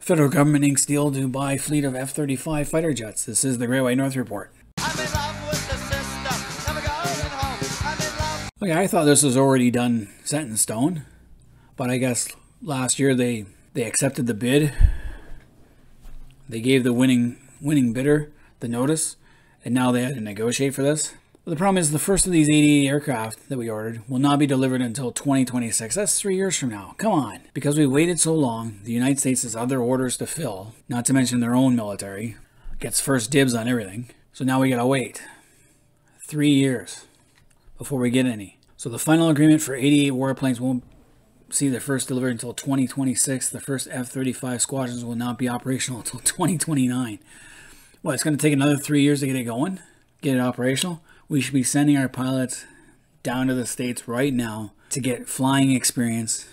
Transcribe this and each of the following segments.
Federal government inks deal to buy fleet of F-35 fighter jets. This is the Great White North Report. Okay, I thought this was already done, set in stone, but I guess last year they accepted the bid. They gave the winning bidder the notice, and now they had to negotiate for this. But the problem is the first of these 88 aircraft that we ordered will not be delivered until 2026. That's 3 years from now. Come on. Because we waited so long, the United States has other orders to fill, not to mention their own military, gets first dibs on everything. So now we gotta wait 3 years before we get any. So the final agreement for 88 warplanes won't see their first delivery until 2026. The first F-35 squadrons will not be operational until 2029. Well, it's going to take another 3 years to get it going, get it operational. We should be sending our pilots down to the States right now to get flying experience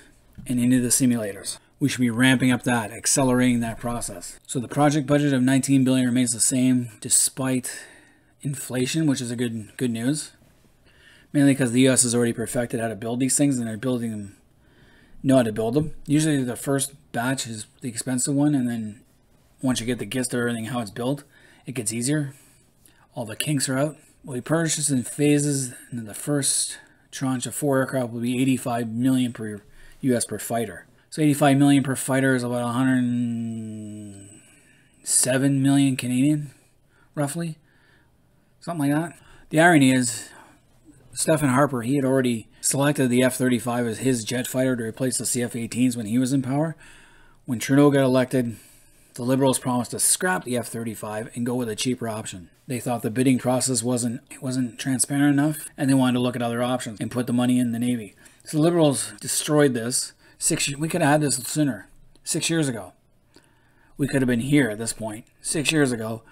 and into the simulators. We should be ramping up that, accelerating that process. So the project budget of $19 billion remains the same despite inflation, which is a good news. Mainly because the U.S. has already perfected how to build these things, and they're building them, know how to build them. Usually the first batch is the expensive one, and then once you get the gist of everything, how it's built, it gets easier. All the kinks are out. We purchased in phases, and the first tranche of 4 aircraft will be $85 million per U.S. per fighter. So $85 million per fighter is about $107 million Canadian, roughly. Something like that. The irony is, Stephen Harper, he had already selected the F-35 as his jet fighter to replace the CF-18s when he was in power. When Trudeau got elected, the Liberals promised to scrap the F-35 and go with a cheaper option. They thought the bidding process wasn't transparent enough, and they wanted to look at other options and put the money in the Navy. So the Liberals destroyed this. We could have had this sooner, 6 years ago. We could have been here at this point, 6 years ago,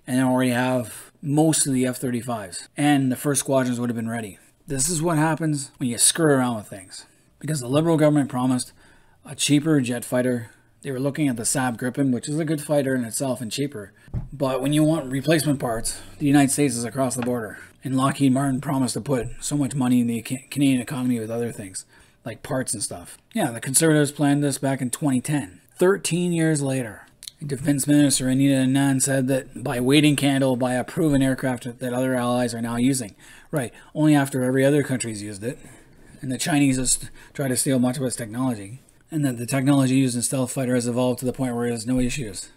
and already have most of the F-35s, and the first squadrons would have been ready. This is what happens when you screw around with things. Because the Liberal government promised a cheaper jet fighter. They were looking at the Saab Gripen, which is a good fighter in itself and cheaper. But when you want replacement parts, the United States is across the border. And Lockheed Martin promised to put so much money in the Canadian economy with other things, like parts and stuff. Yeah, the Conservatives planned this back in 2010. 13 years later. Defense Minister Anita Anand said that by waiting candle, by a proven aircraft that other allies are now using. Right, only after every other country's used it. And the Chinese has tried to steal much of its technology. And that the technology used in stealth fighter has evolved to the point where it has no issues.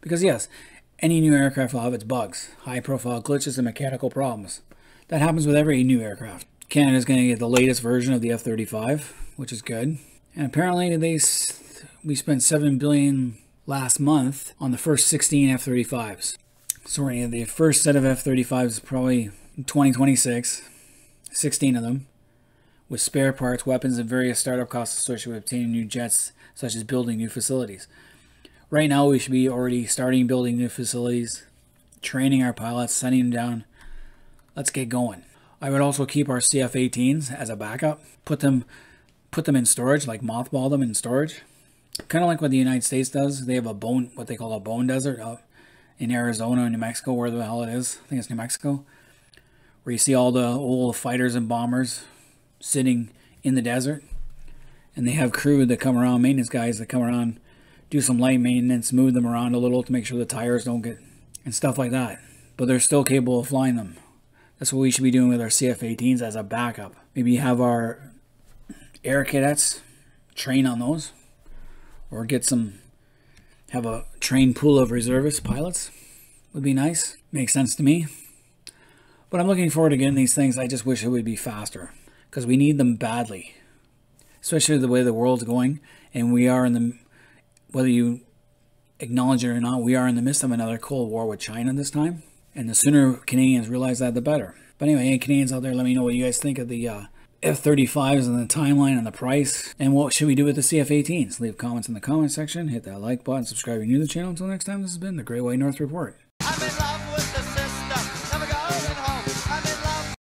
Because yes, any new aircraft will have its bugs, high-profile glitches and mechanical problems. That happens with every new aircraft. Canada's going to get the latest version of the F-35, which is good. And apparently we spent $7 billion last month on the first 16 F-35s. So the first set of F-35s is probably in 2026, 16 of them, with spare parts, weapons, and various startup costs associated with obtaining new jets, such as building new facilities. Right now, we should be already starting building new facilities, training our pilots, sending them down. Let's get going. I would also keep our CF-18s as a backup. Put them in storage, like mothball them in storage. Kind of like what the United States does. They have what they call a bone desert out in Arizona and New Mexico, where the hell it is. I think it's New Mexico. Where you see all the old fighters and bombers sitting in the desert. And they have crew that come around, maintenance guys that come around, do some light maintenance, move them around a little to make sure the tires don't get, and stuff like that. But they're still capable of flying them. That's what we should be doing with our CF-18s as a backup. Maybe have our air cadets train on those. Or have a trained pool of reservist pilots. Would be nice. Makes sense to me. But I'm looking forward to getting these things. I just wish it would be faster. Because we need them badly. Especially the way the world's going. And we are whether you acknowledge it or not, we are in the midst of another Cold War with China this time. And the sooner Canadians realize that, the better. But anyway, any Canadians out there, let me know what you guys think of the F-35s and the timeline and the price. And what should we do with the CF-18s? Leave comments in the comment section. Hit that like button. Subscribe if you're new to the channel. Until next time, this has been the Great White North Report.